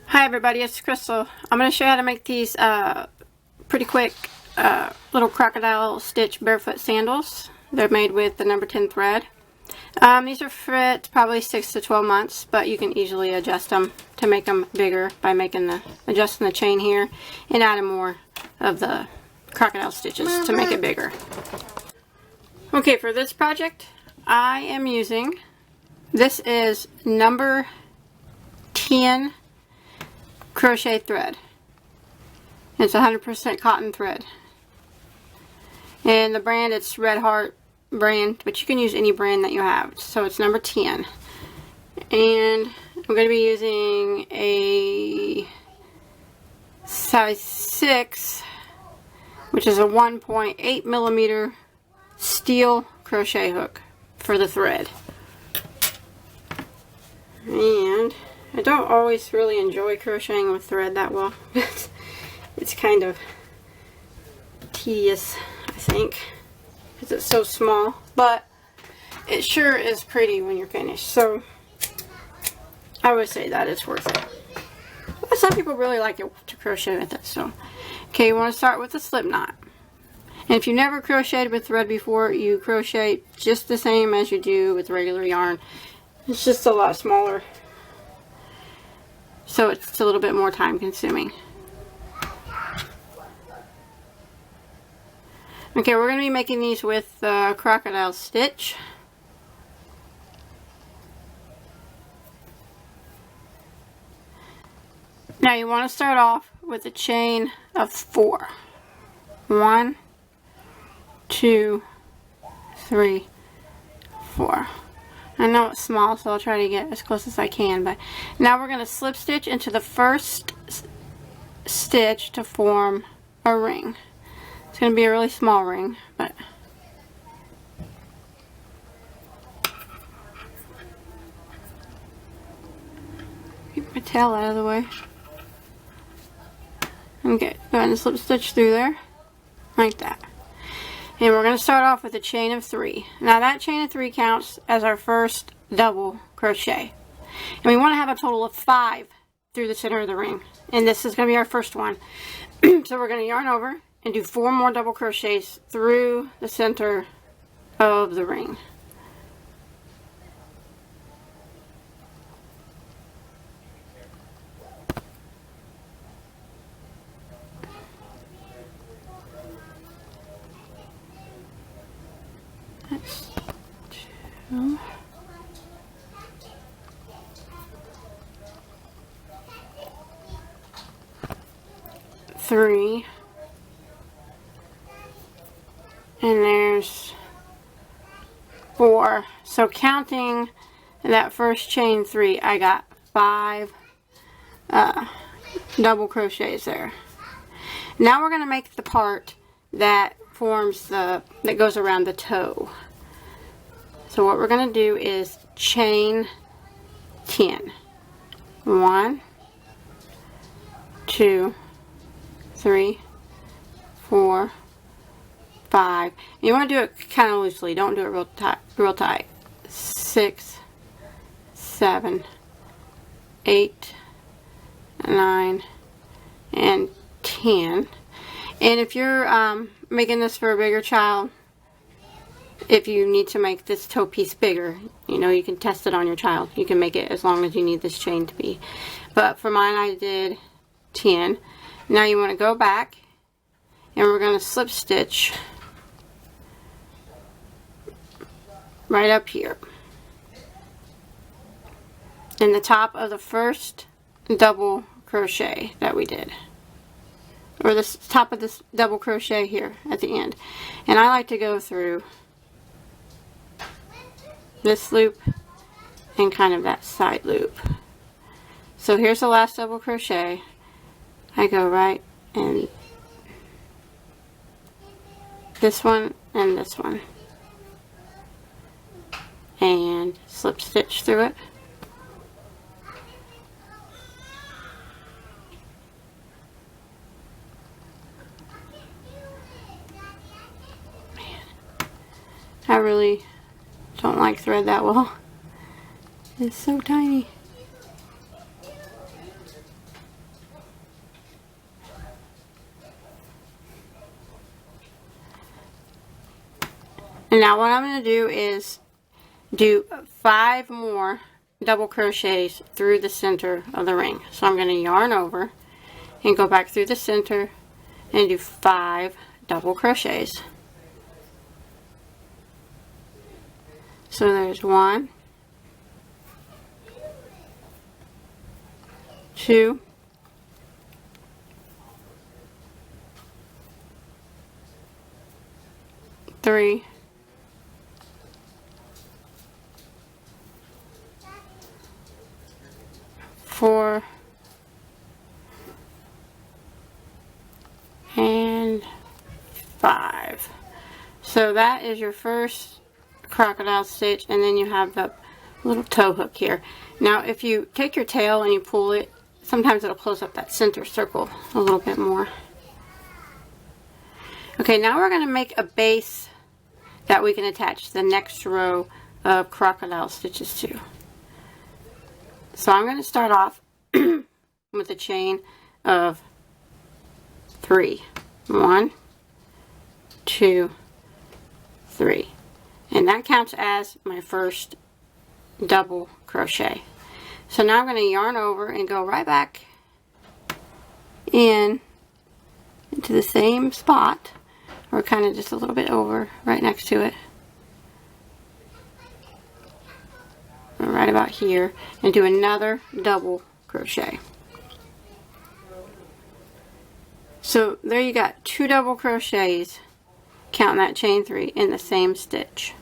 Hi everybody, it's Crystal. I'm going to show you how to make these pretty quick little crocodile stitch barefoot sandals. They're made with the number 10 thread. These are fit probably 6 to 12 months, but you can easily adjust them to make them bigger by adjusting the chain here and adding more of the crocodile stitches to make it bigger. Okay, for this project I am using, this is number 10 crochet thread. It's 100% cotton thread, and the brand, it's Red Heart brand, but you can use any brand that you have. So it's number 10, and I'm going to be using a size 6, which is a 1.8 millimeter steel crochet hook for the thread. And I don't always really enjoy crocheting with thread that well. It's kind of tedious, I think, because it's so small, but it sure is pretty when you're finished. So I would say that it's worth it. But some people really like it to crochet with it. So okay, you want to start with a slip knot. And if you've never crocheted with thread before, you crochet just the same as you do with regular yarn. It's just a lot smaller, so it's a little bit more time consuming. Okay, we're going to be making these with crocodile stitch. Now you want to start off with a chain of 4. 1, 2, 3, 4. I know it's small, so I'll try to get as close as I can. But now we're going to slip stitch into the first stitch to form a ring. It's going to be a really small ring, but keep my tail out of the way. Okay, go ahead and slip stitch through there like that. And we're going to start off with a chain of 3. Now that chain of 3 counts as our first double crochet. And we want to have a total of 5 through the center of the ring. And this is going to be our first one. So we're going to yarn over and do 4 more double crochets through the center of the ring. That's 2, 3, and there's 4. So counting that first chain 3, I got 5 double crochets there. Now we're going to make the part that forms that goes around the toe. So what we're going to do is chain 10. 1, 2, 3, 4, 5. You want to do it kind of loosely. Don't do it real tight. 6, 7, 8, 9, and 10. And if you're making this for a bigger child, if you need to make this toe piece bigger, you know, you can test it on your child. You can make it as long as you need this chain to be. But for mine, I did 10. Now you want to go back, and we're going to slip stitch right up here in the top of the first double crochet that we did, or the top of this double crochet here at the end. And I like to go through this loop and kind of that side loop. So here's the last double crochet. I go right in this one and this one, and slip stitch through it. I really don't like thread that well. It's so tiny. And now what I'm going to do is do 5 more double crochets through the center of the ring. So I'm going to yarn over and go back through the center and do 5 double crochets. So there's 1, 2, 3, 4, and 5. So that is your first crocodile stitch, and then you have the little toe hook here. Now if you take your tail and you pull it, sometimes it'll close up that center circle a little bit more. Okay, now we're going to make a base that we can attach the next row of crocodile stitches to. So I'm going to start off with a chain of 3. 1, 2, 3. And that counts as my first double crochet. So now I'm going to yarn over and go right back into the same spot, or kind of just a little bit over, right next to it, right about here, and do another double crochet. So there you got 2 double crochets, counting that chain 3 in the same stitch.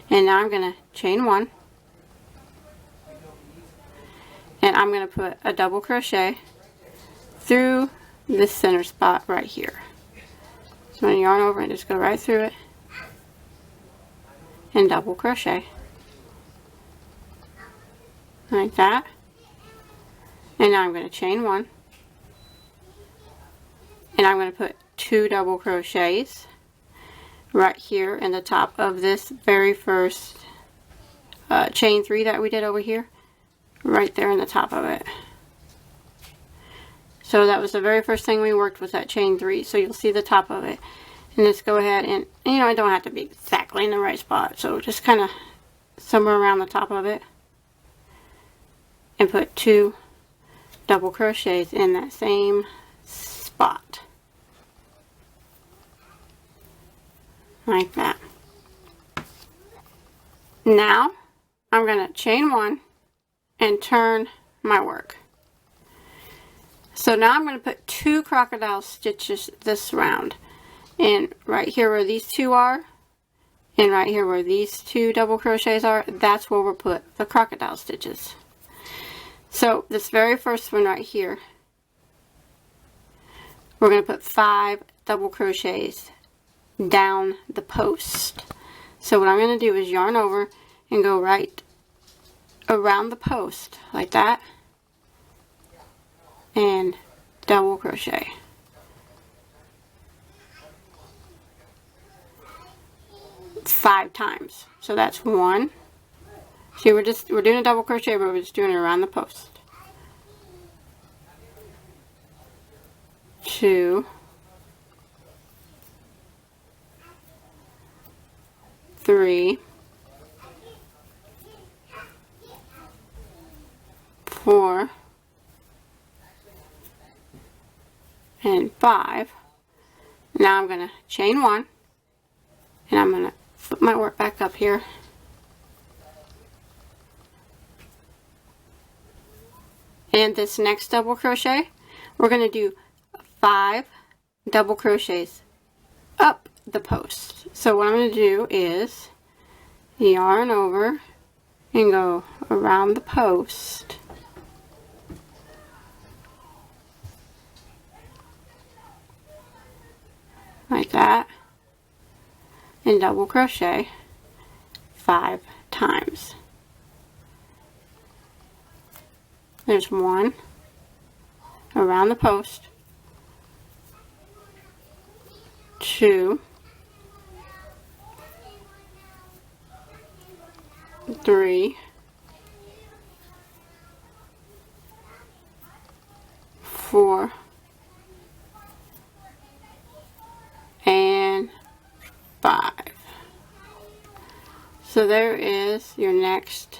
And now I'm going to chain 1, and I'm going to put a double crochet through this center spot right here. So I'm going to yarn over and just go right through it and double crochet like that. And now I'm going to chain 1, and I'm going to put 2 double crochets right here in the top of this very first chain 3 that we did over here, right there in the top of it. So that was the very first thing we worked with, that chain 3. So you'll see the top of it. And just go ahead and, you know, I don't have to be exactly in the right spot. So just kind of somewhere around the top of it. And put 2 double crochets in that same spot. Like that. Now I'm going to chain 1 and turn my work. So now I'm going to put 2 crocodile stitches this round. And right here where these 2 are, and right here where these 2 double crochets are, that's where we'll put the crocodile stitches. So this very first one right here, we're going to put 5 double crochets down the post. So what I'm going to do is yarn over and go right around the post like that and double crochet. Five times. So that's 1. See, we're doing a double crochet, but we're just doing it around the post. 2, 3, 4, and 5. Now I'm going to chain 1, and I'm going to flip my work back up here. And this next double crochet, we're going to do 5 double crochets up the post. So what I'm going to do is yarn over and go around the post. Like that. And double crochet 5 times. There's 1 around the post, 2, 3, 4, and 5. So there is your next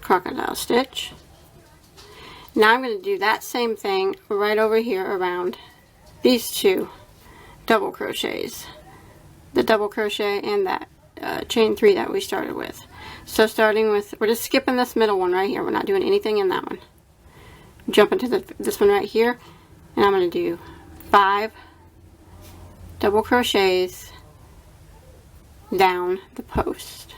crocodile stitch. Now I'm going to do that same thing right over here around these two double crochets, the double crochet and that chain 3 that we started with. So starting with, we're just skipping this middle one right here. We're not doing anything in that one. Jump into this one right here, and I'm going to do 5 double crochets down the post.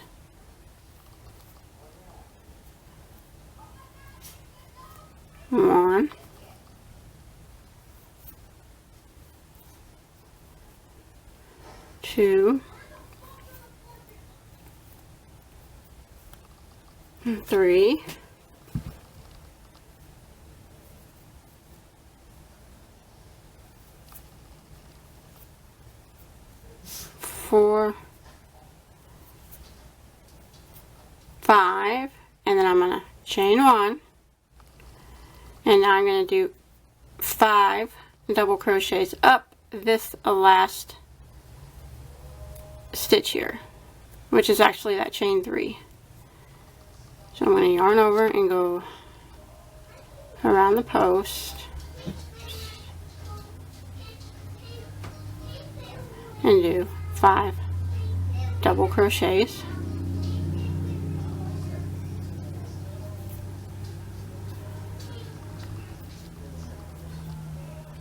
One, two, 3, 4, 5, and then I'm going to chain 1, and now I'm going to do 5 double crochets up this last stitch here, which is actually that chain 3. So I'm going to yarn over and go around the post and do 5 double crochets.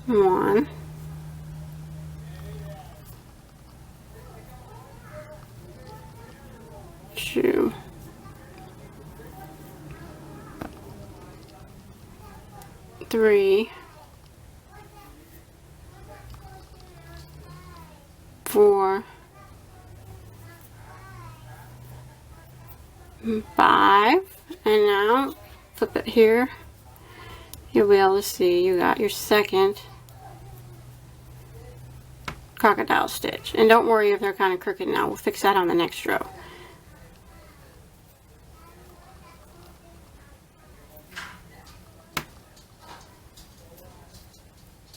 One, two, 3, 4, 5, and now flip it here. You'll be able to see you got your second crocodile stitch. And don't worry if they're kind of crooked now. We'll fix that on the next row.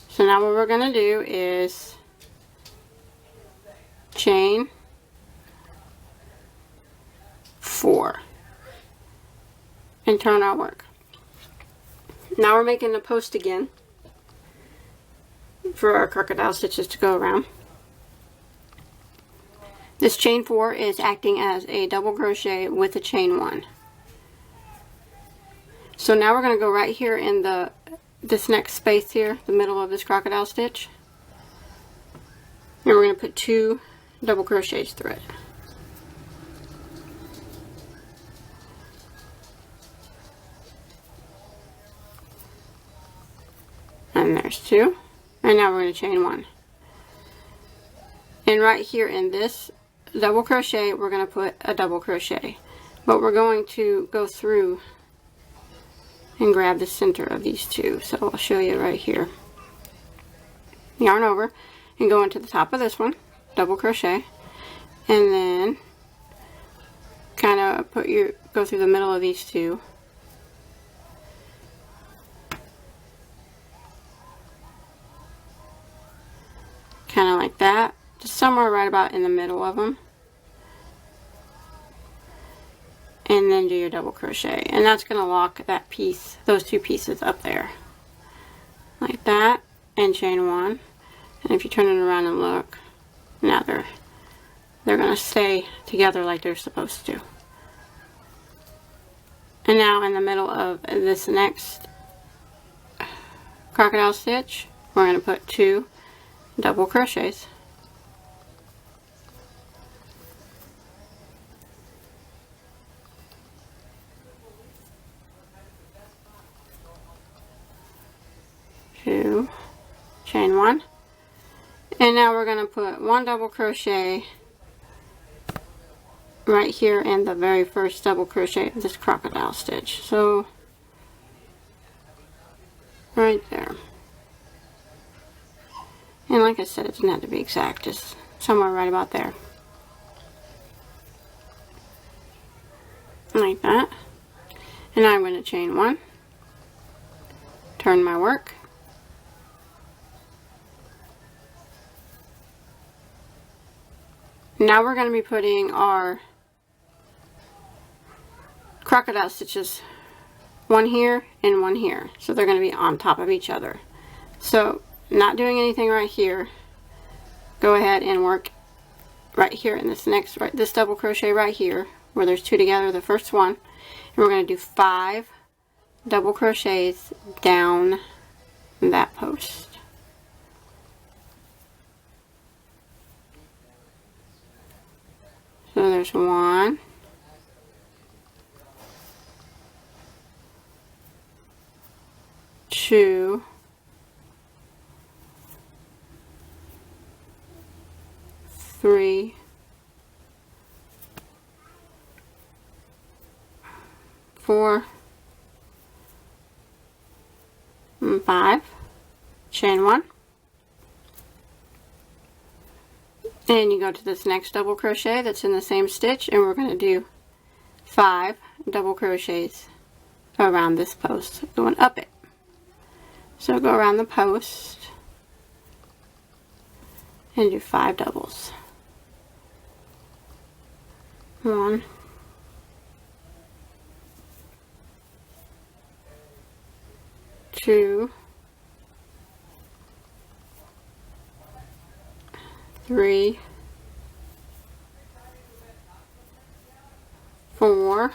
So now what we're going to do is chain 4 and turn our work. Now we're making the post again for our crocodile stitches to go around. This chain 4 is acting as a double crochet with a chain 1. So now we're going to go right here in this next space here, the middle of this crocodile stitch, and we're going to put 2 double crochets through it. And there's 2, and now we're going to chain 1. And right here in this double crochet, we're going to put a double crochet, but we're going to go through and grab the center of these 2. So I'll show you right here. Yarn over and go into the top of this one, double crochet, and then kind of go through the middle of these 2. Kind of like that, just somewhere right about in the middle of them. And then do your double crochet, and that's going to lock that piece, those 2 pieces up there like that, and chain 1. And if you turn it around and look, now they're going to stay together like they're supposed to. And now in the middle of this next crocodile stitch, we're going to put 2 double crochets. Chain 1, and now we're going to put 1 double crochet right here in the very first double crochet of this crocodile stitch. So right there, and like I said, it doesn't have to be exact, just somewhere right about there, like that. And now I'm going to chain 1, turn my work, now we're going to be putting our crocodile stitches, one here and one here, so they're going to be on top of each other. So not doing anything right here, go ahead and work right here in this next, this double crochet right here where there's two together, the first one, and we're going to do 5 double crochets down that post. So there's 1, 2, 3, 4, and 5, chain 1, and you go to this next double crochet that's in the same stitch, and we're going to do 5 double crochets around this post, going up it. So go around the post and do 5 doubles. 1, 2, 3, 4,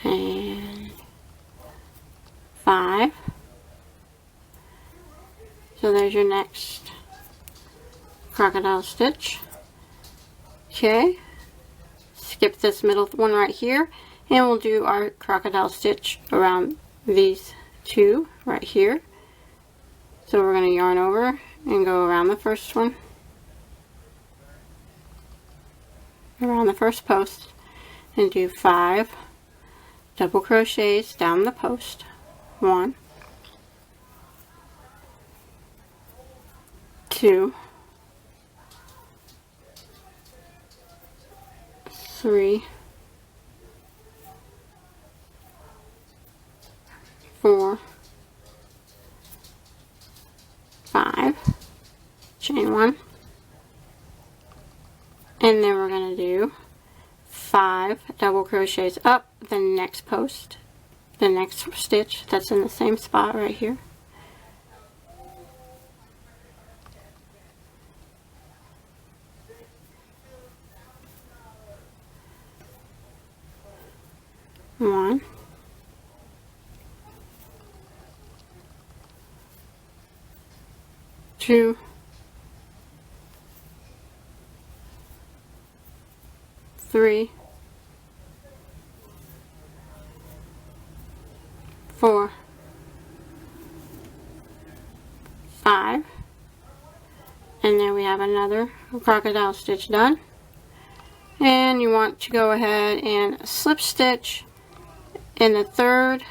and 5. So there's your next crocodile stitch. Okay, skip this middle one right here, and we'll do our crocodile stitch around these two right here. So we're going to yarn over and go around the first one, around the first post, and do 5 double crochets down the post. 1, 2, 3, 4, 5, chain 1, and then we're going to do 5 double crochets up the next post, the next stitch that's in the same spot right here. One, 2, 3, 4, 5, and there we have another crocodile stitch done. And you want to go ahead and slip stitch in the 3rd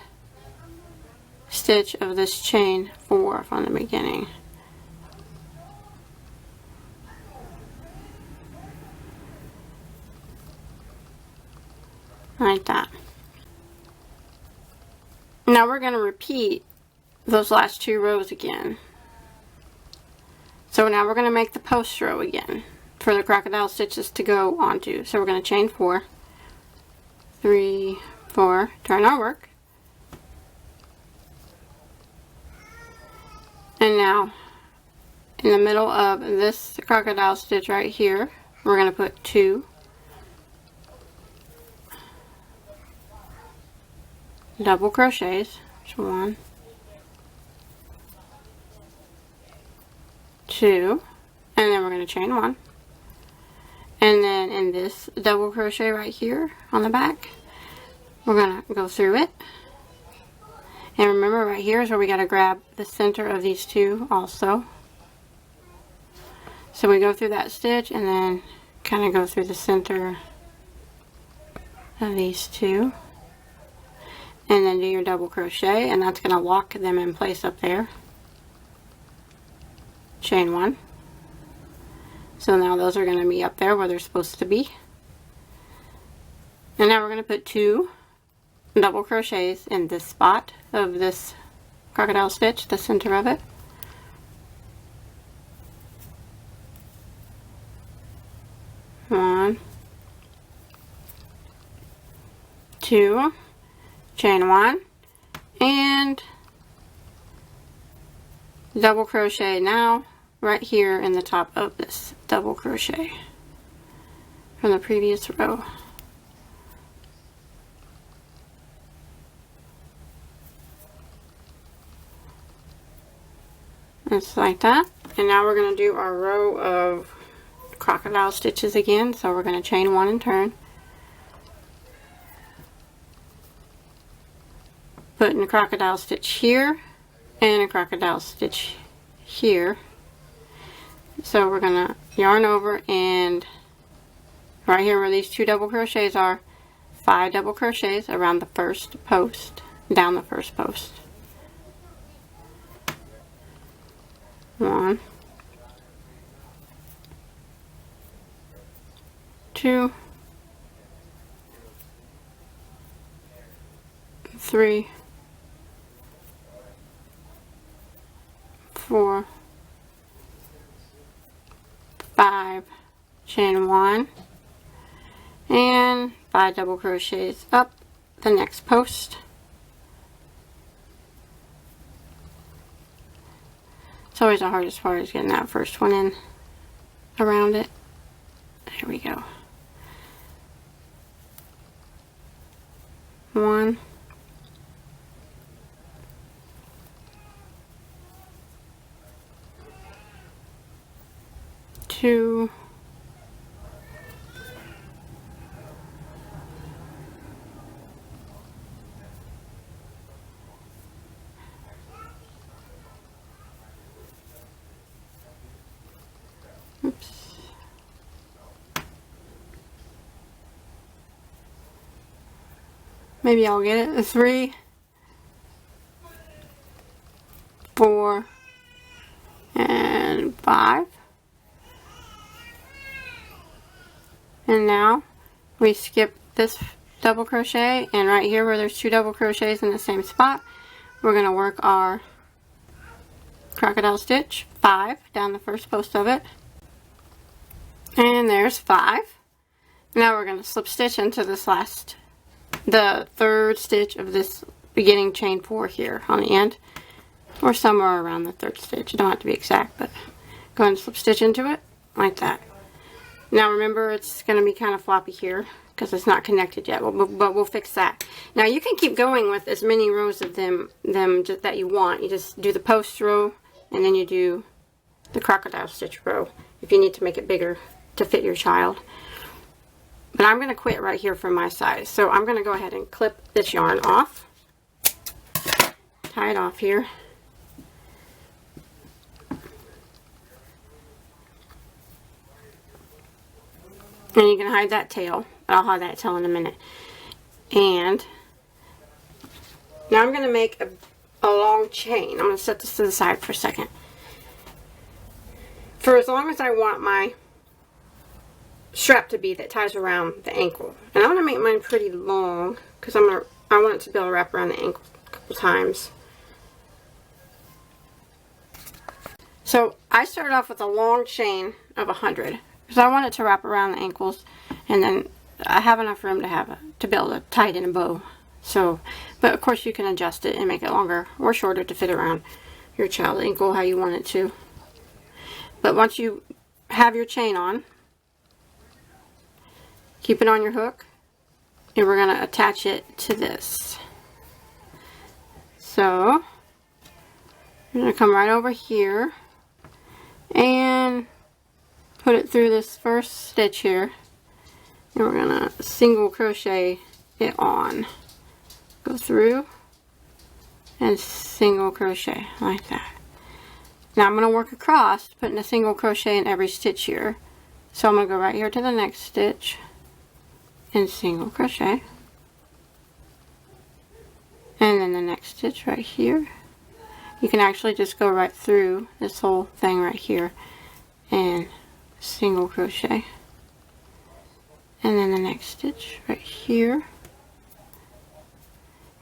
stitch of this chain 4 from the beginning. Like that. Now we're going to repeat those last 2 rows again. So now we're going to make the post row again for the crocodile stitches to go onto. So we're going to chain 4, 3, 4, turn our work, and now in the middle of this crocodile stitch right here, we're going to put 2 double crochets. So 1, 2, and then we're going to chain 1, and then in this double crochet right here on the back, we're going to go through it, and remember right here is where we got to grab the center of these 2 also. So we go through that stitch and then kind of go through the center of these 2, and then do your double crochet, and that's going to lock them in place up there. Chain 1. So now those are going to be up there where they're supposed to be. And now we're going to put 2 double crochets in this spot of this crocodile stitch, the center of it. One, 2, chain 1, and double crochet now right here in the top of this double crochet from the previous row. Just like that. And now we're going to do our row of crocodile stitches again. So we're going to chain 1 and turn. Putting a crocodile stitch here and a crocodile stitch here. So we're going to yarn over, and right here where these 2 double crochets are, 5 double crochets around the first post, down the first post. 1, 2, 3, 4, 5, chain 1, and 5 double crochets up the next post. It's always the hardest part, is getting that first one in around it. There we go. 1, 2, 3, 4, and 5. And now we skip this double crochet, and right here where there's 2 double crochets in the same spot, we're going to work our crocodile stitch 5 down the first post of it. And there's 5. Now we're going to slip stitch into this the third stitch of this beginning chain 4 here on the end, or somewhere around the third stitch. You don't have to be exact, but go ahead and slip stitch into it like that. Now remember, it's going to be kind of floppy here because it's not connected yet, but we'll fix that. Now you can keep going with as many rows of them just that you want. You just do the post row, and then you do the crocodile stitch row if you need to make it bigger to fit your child. But I'm going to quit right here for my size, so I'm going to go ahead and clip this yarn off, tie it off here. And you can hide that tail. I'll hide that tail in a minute. And now I'm going to make a long chain. I'm going to set this to the side for a second. For as long as I want my strap to be that ties around the ankle. And I'm going to make mine pretty long because I want it to be able to wrap around the ankle a couple times. So I started off with a long chain of 100. Because I want it to wrap around the ankles, and then I have enough room to be able to tie it in a bow. So, but of course you can adjust it and make it longer or shorter to fit around your child's ankle how you want it to. But once you have your chain on, keep it on your hook, and we're going to attach it to this. So, you're going to come right over here and put it through this first stitch here, and we're gonna single crochet it on. Go through and single crochet like that. Now I'm gonna work across, putting a single crochet in every stitch here. So I'm gonna go right here to the next stitch and single crochet, and then the next stitch right here. You can actually just go right through this whole thing right here and single crochet, and then the next stitch right here.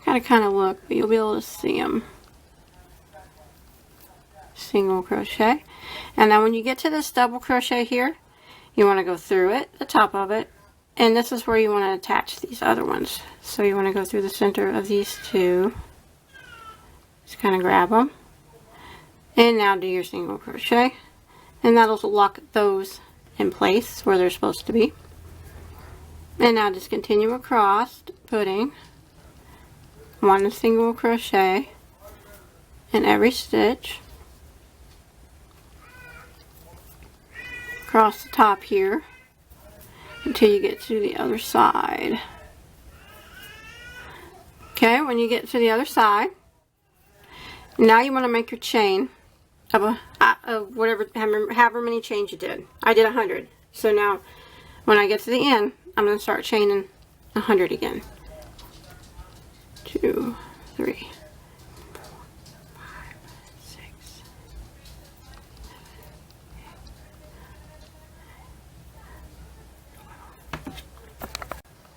Gotta kind of look, but you'll be able to see them. Single crochet, and then when you get to this double crochet here, you want to go through it, the top of it, And this is where you want to attach these other ones. So you want to go through the center of these two. Just kind of grab them. And now do your single crochet. And that'll lock those in place where they're supposed to be. And now just continue across, putting one single crochet in every stitch across the top here until you get to the other side. Okay, when you get to the other side, now you want to make your chain of whatever, however many chains you did. I did 100. So now when I get to the end, I'm going to start chaining 100 again. 2, 3, 4, 5, 6.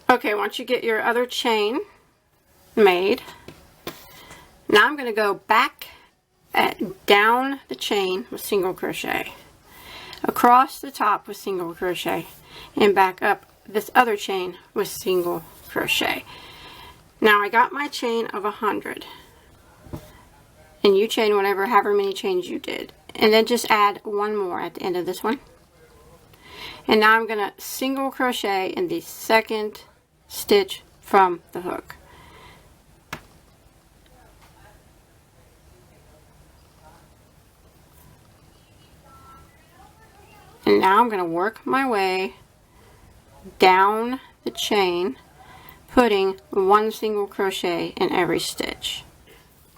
Okay, once you get your other chain made, now I'm going to go back down the chain with single crochet, across the top with single crochet, and back up this other chain with single crochet. Now I got my chain of 100, and you chain however many chains you did, and then just add one more at the end of this one. And now I'm going to single crochet in the second stitch from the hook. And now I'm going to work my way down the chain, putting one single crochet in every stitch.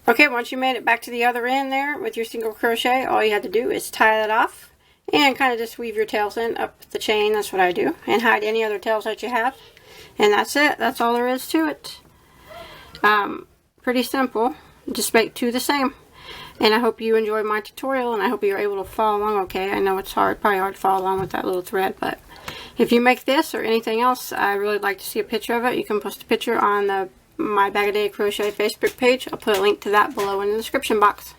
Okay, once you made it back to the other end there with your single crochet, all you have to do is tie that off and kind of just weave your tails in up the chain. That's what I do, and hide any other tails that you have. And that's it. That's all there is to it. Pretty simple. Just make two the same. And I hope you enjoyed my tutorial, and I hope you're able to follow along okay. I know it's probably hard to follow along with that little thread, but if you make this or anything else, I really like to see a picture of it. You can post a picture on my Bagoday Crochet Facebook page. I'll put a link to that below in the description box.